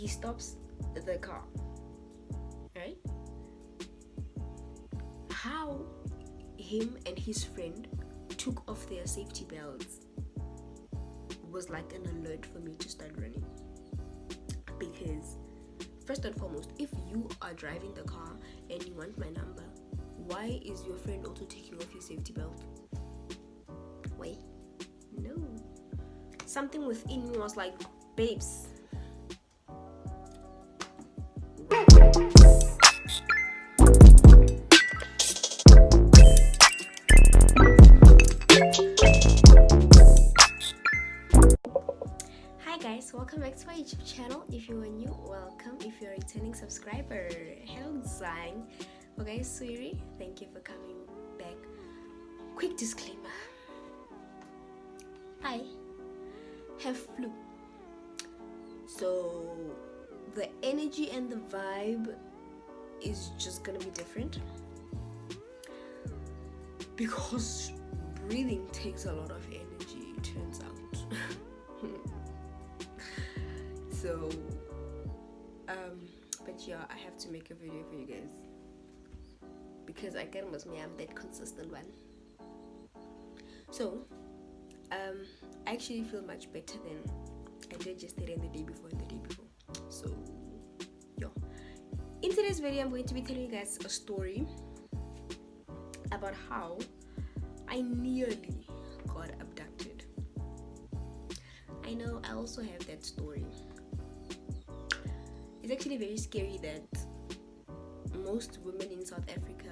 He stops the car, right? How him and his friend took off their safety belts was like an alert for me to start running. Because first and foremost, if you are driving the car and you want my number, why is your friend also taking off his safety belt? Wait, no. Something within me was like, babes, Hi guys, welcome back to my YouTube channel. If you are new, welcome. If you're a returning subscriber, hello Zang. Okay, sweetie, thank you for coming back. Quick disclaimer, I have flu, so the energy and the vibe is just gonna be different because breathing takes a lot of energy, it turns out. So but yeah, I have to make a video for you guys because I can't miss me, I'm that consistent one. So I actually feel much better than I did yesterday and the day before and the day before. So yeah, in today's video I'm going to be telling you guys a story about how I nearly got abducted. I know I also have that story. It's actually very scary that most women in South Africa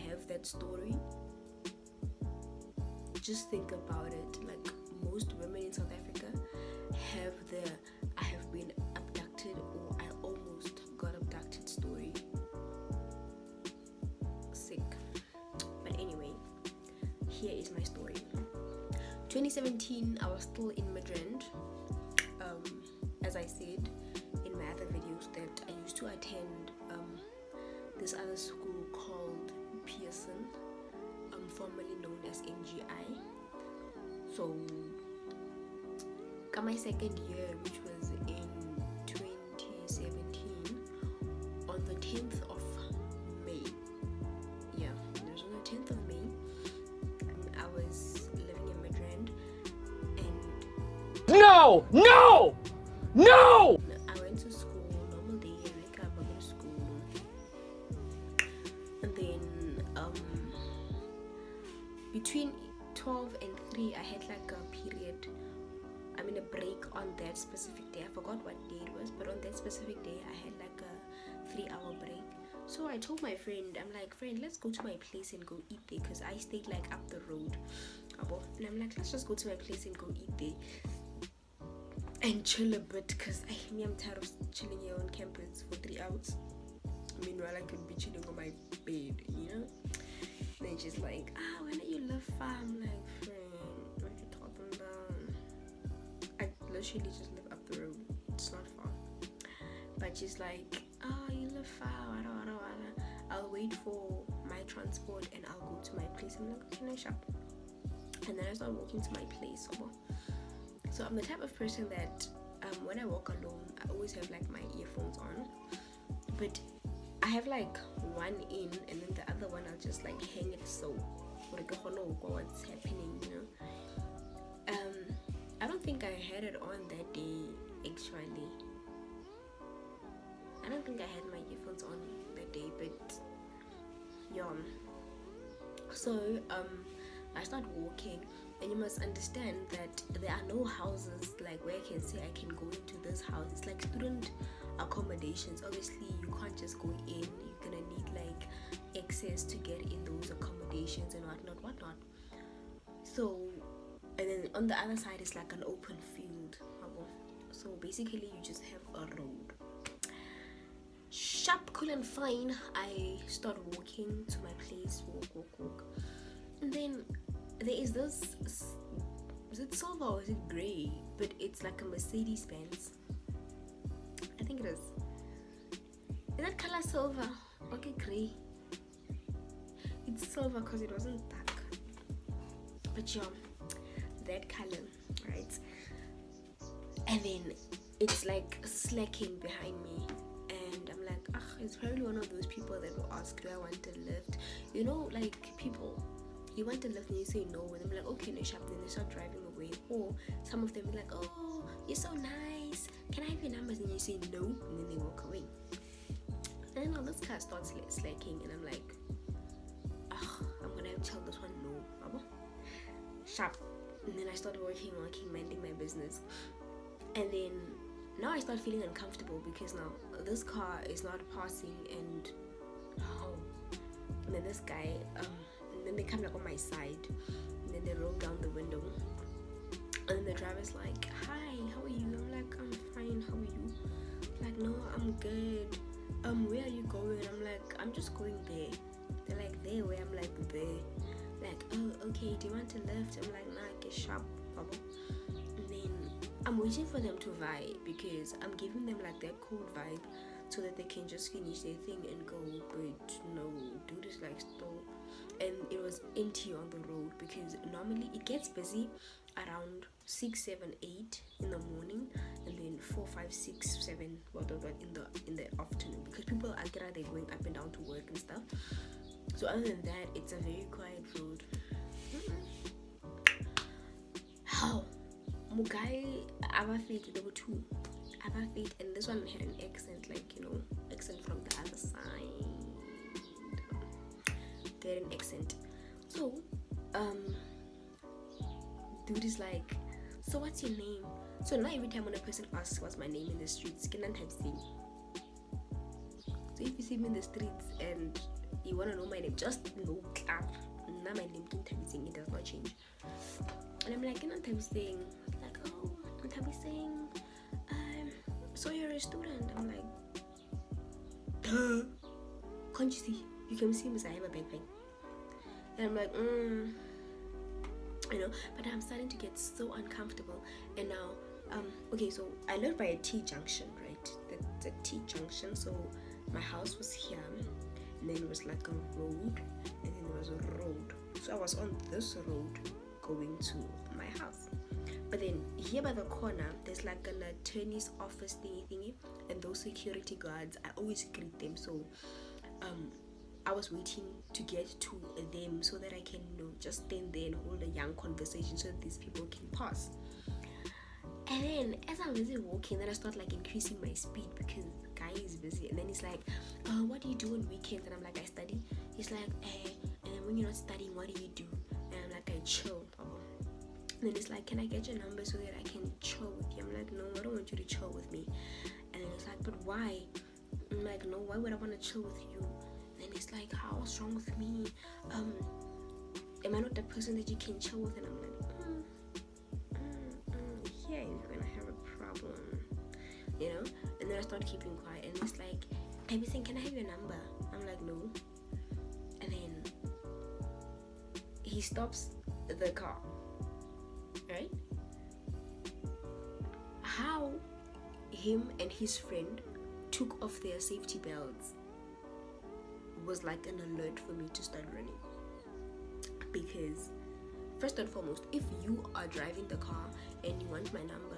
have that story. Just think about it, like most women in South Africa have the I have been abducted or I almost got abducted story. Sick. But anyway, here is my story. 2017, I was still in Madrid. As I said in my other videos, that I used to attend this other school called Pearson, formerly known as NGI. So, got my second year, which was in 2017, on the 10th of May. Yeah, it was on the 10th of May. I was living in Madrid, and No! I went to school, normal day, I wake up, I go to school. And then between 12 and 3 I had like a period, a break on that specific day. I forgot what day it was, but on that specific day I had like a 3-hour break. So I told my friend, I'm like, friend, let's go to my place and go eat there, because I stayed like up the road. And I'm like, let's just go to my place and go eat there and chill a bit, because I'm tired of chilling here on campus for 3 hours. Meanwhile, I could be chilling on my bed, you know? And then she's like, why don't you live far? I'm like, friend, what are you talking about? I literally just live up the road. It's not far. But she's like, you live far, I'll wait for my transport and I'll go to my place. I'm like, okay, no shop. And then I start walking to my place. So I'm the type of person that when I walk alone, I always have like my earphones on, but I have like one in and then the other one I'll just like hang it so what's happening, you know. I don't think I had it on that day actually. I don't think I had my earphones on that day, but yeah. So I start walking, and you must understand that there are no houses like where I can say I can go into this house. It's like student accommodations. Obviously you can't just go in, you're gonna need like access to get in those accommodations and whatnot. So, and then on the other side is like an open field. So basically you just have a road. Sharp, cool and fine, I start walking to my place, walk, and then there is this, is it silver or is it grey? But it's like a Mercedes-Benz. I think it is. Is that color silver? Okay, grey. It's silver because it wasn't dark. But yeah, that color, right? And then it's like slacking behind me, and I'm like, it's probably one of those people that will ask, do I want a lift? You know, like people, you want a lift and you say no, and I'm like, okay, no sharp, then they start driving away. Or some of them be like, oh, you're so nice, can I have your numbers? And you say no, and then they walk away. And then all this car starts slacking, and I'm like, I'm gonna tell this one no, sharp. And then I started working, minding my business, and then now I start feeling uncomfortable because now this car is not passing, and then this guy, and then they come like on my side, and then they roll down the window, and then the driver's like, hi, how are you? I'm like, I'm fine, how are you? Like, no, I'm good. Where are you going? I'm like, I'm just going there. They're like, there? Where? I'm like, there. Like, oh, okay, do you want to lift? I'm like, nah, get sharp, bubble. And then I'm waiting for them to vibe, because I'm giving them like their cold vibe so that they can just finish their thing and go. But no, dude is like still, and it was empty on the road, because normally it gets busy around 6, 7, 8 in the morning, and then 4, 5, 6, 7 in the afternoon, because people are they're going up and down to work and stuff. So other than that, it's a very quiet road. How Mugai Abafit, there were two Abafit, and this one had an accent, like, you know, accent from the other side. They had an accent. So dude is like, so what's your name? So now every time when a person asks what's my name in the streets, can I type sing. So if you see me in the streets and you want to know my name, just know now my name can type sing, it does not change. And I'm like, can I type sing? Like, oh, I'm type sing. So you're a student? I'm like, duh. Can't you see? You can see me, so I have a backpack. And I'm like, you know, but I'm starting to get so uncomfortable. And now, okay, so I live by a T junction, right? The T junction. So my house was here, and then it was like a road, and then there was a road. So I was on this road going to my house. But then here by the corner, there's like an attorney's office thingy, and those security guards, I always greet them. So I was waiting to get to them so that I can, you know, just stand there and hold a young conversation so that these people can pass. And then as I'm busy walking, then I start like increasing my speed because the guy is busy. And then he's like, what do you do on weekends? And I'm like, I study. He's like, and then when you're not studying, what do you do? And I'm like, I chill. And then he's like, can I get your number so that I can chill with you? I'm like, no, I don't want you to chill with me. And then he's like, but why? I'm like, no, why would I want to chill with you? And then he's like, what's wrong with me? Am I not the person that you can chill with? And I'm like, yeah, you're gonna have a problem, you know? And then I start keeping quiet, and he's like, I'm saying, can I have your number? I'm like, no. And then he stops the car, right? How him and his friend took off their safety belts was like an alert for me to start running. Because first and foremost, if you are driving the car and you want my number,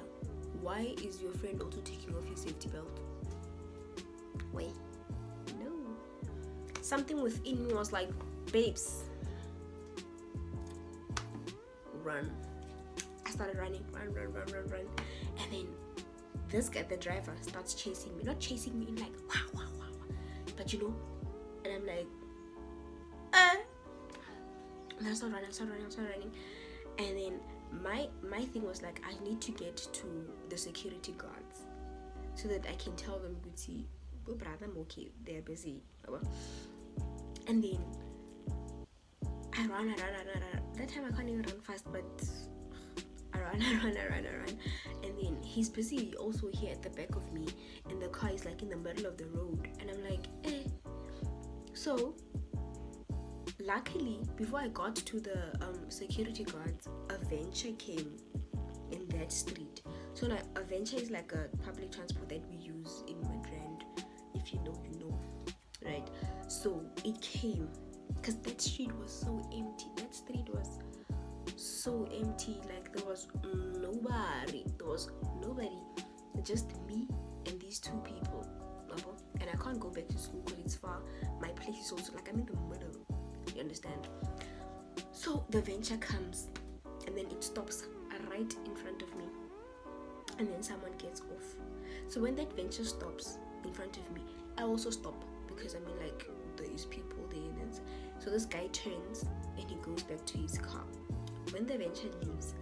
why is your friend also taking off your safety belt? Wait, no. Something within me was like, babes, run. I started running, run. And then this guy, the driver, starts chasing me. Not chasing me in like, wow. But you know, and I'm like, and I start running. And then my thing was like, I need to get to the security guards so that I can tell them, see, oh brother, I'm okay, they're busy. And then I run. That time I can't even run fast, but I run. And then he's busy also here at the back of me, and the car is like in the middle of the road, and I'm like, So luckily, before I got to the security guards, a venture came in that street. So now a venture is like a public transport that we use in Madrid. If you know, you know, right? So it came, because that street was so empty. That street was so empty, like there was nobody. just me and these two people. And I can't go back to school because it's far. My place is also like I'm in the middle. You understand? So the venture comes and then it stops right in front of me. And then someone gets off. So when that venture stops in front of me, I also stop because I mean like there's people there. So this guy turns and he goes back to his car. When the venture leaves,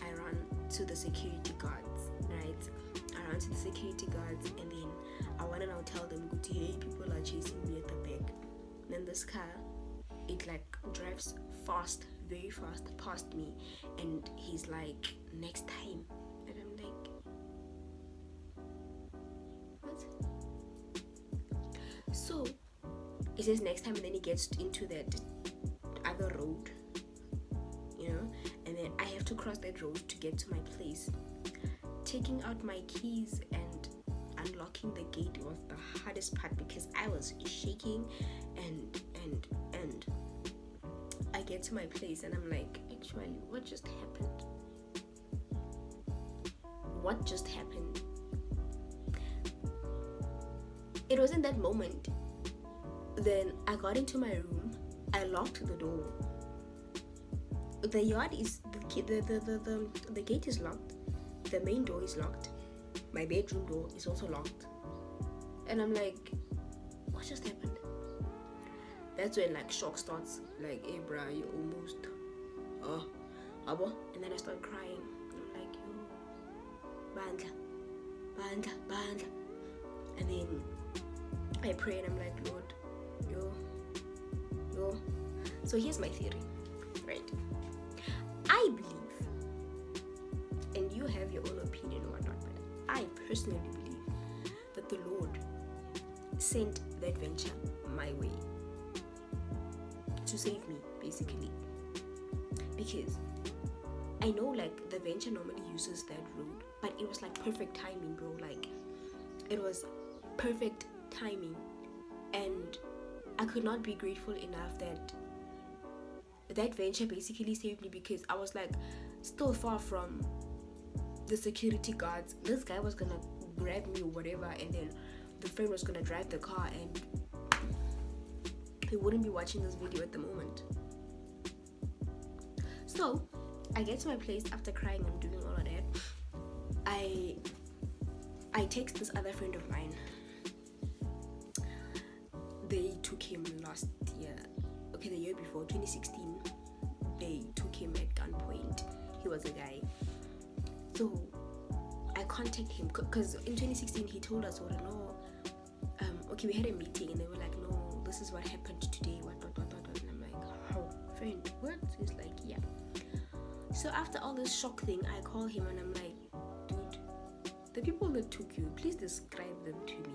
I run to the security guards, right? I run to the security guards and then I want to now tell them, hey, people are chasing me at the back. And then this car, it like drives fast, very fast past me, and he's like, next time. And I'm like, what? So he says next time, and then he gets into that other road, you know, and then I have to cross that road to get to my place. Taking out my keys and unlocking the gate was the hardest part because I was shaking and I get to my place and I'm like, actually, what just happened? What just happened? It was in that moment. Then I got into my room. I locked the door. The yard is the gate is locked. The main door is locked. My bedroom door is also locked. And I'm like, what just happened? That's when like shock starts. Like, hey bruh, you almost abo. And then I start crying. I'm like, yo, bandla. And then I pray and I'm like, Lord, yo. So here's my theory, right? I believe, and you have your own opinion or whatnot, but I personally believe that the Lord sent that venture my way to save me, basically. Because I know like the venture normally uses that road, but it was like perfect timing, bro. Like it was perfect timing, and I could not be grateful enough that that venture basically saved me, because I was like still far from the security guards. This guy was gonna grab me or whatever, and then the friend was gonna drive the car and he wouldn't be watching this video at the moment. So I get to my place after crying and doing all of that. I text this other friend of mine. They took him last year, the year before, 2016. They took him at gunpoint. He was a guy. So I contact him because in 2016 he told us, we had a meeting and they were like, no, this is what happened today, what. And I'm like, oh, friend, what? He's like, yeah. So after all this shock thing, I call him and I'm like, dude, the people that took you, please describe them to me.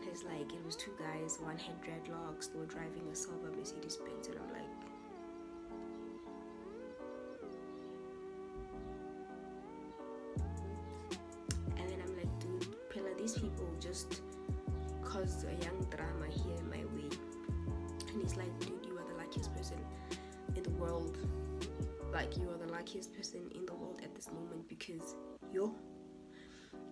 He's like, it was two guys, one had dreadlocks, they were driving a silver Mercedes-Benz, and I'm like, and then I'm like, dude, Pella, these people just caused a young drama here in my way. And he's like, dude, you are the luckiest person in the world. Like, you are the luckiest person in the world at this moment, because yo.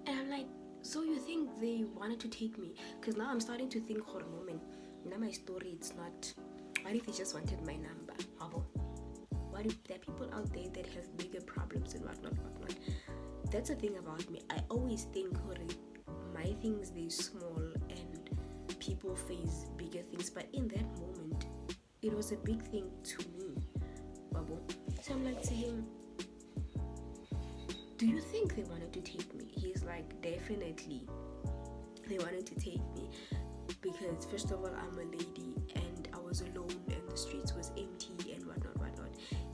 And I'm like, so you think they wanted to take me? Because now I'm starting to think, for a moment, now my story, it's not, what if they just wanted my number? What if there are people out there that have bigger problems and whatnot. That's the thing about me. I always think, my things, they're small and people face bigger things. But in that moment, it was a big thing to me. So I'm like to him, do you think they wanted to take me? He's like, definitely they wanted to take me, because first of all, I'm a lady and I was alone and the streets was empty and whatnot.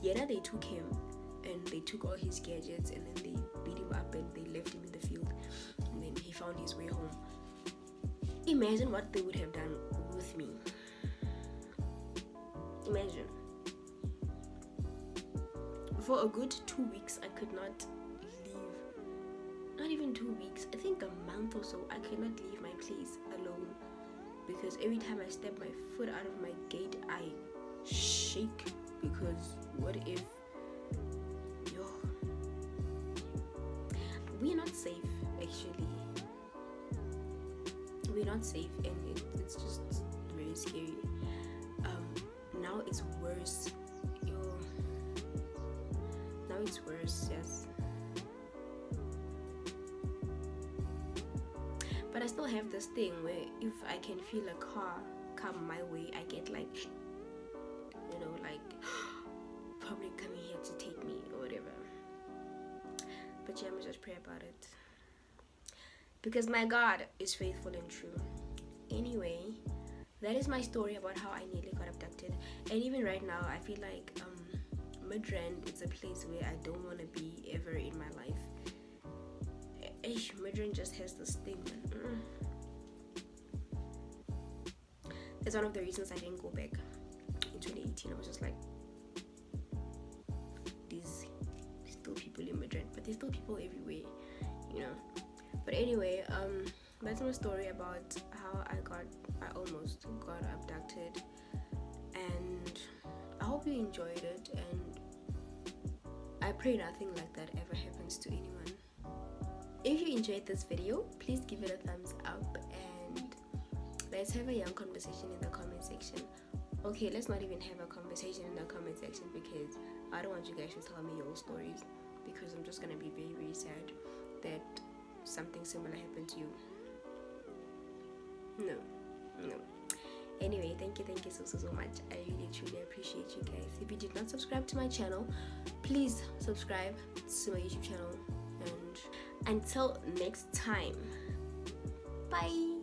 Yeah, they took him and they took all his gadgets and then they beat him up and they left him in the field, and then he found his way home. Imagine what they would have done with me. Imagine. For a good 2 weeks, I could not leave. Not even 2 weeks. I think a month or so, I could not leave my place alone, because every time I step my foot out of my gate, I shake, because what if we're not safe actually, we're not safe, and it's just very scary. Now it's worse. Now it's worse, yes. But I still have this thing where if I can feel a car come my way, I get like, like probably coming here to take me or whatever. But yeah, I'm just pray about it, because my God is faithful and true. Anyway, that is my story about how I nearly got abducted. And even right now, I feel like Midrand is a place where I don't want to be ever in my life. Midrand just has this thing. That's one of the reasons I didn't go back in 2018. I was just like, there's still people in Midrand, but there's still people everywhere, But anyway, that's my story about how I almost got abducted, and I hope you enjoyed it, and I pray nothing like that ever happens to anyone. If you enjoyed this video, please give it a thumbs up, and let's have a young conversation in the comment section. Okay, let's not even have a conversation in the comment section, because I don't want you guys to tell me your stories, because I'm just gonna be very, very sad that something similar happened to you. No. Anyway, thank you so much. I really truly appreciate you guys. If you did not subscribe to my channel, please subscribe to my YouTube channel, and until next time, bye.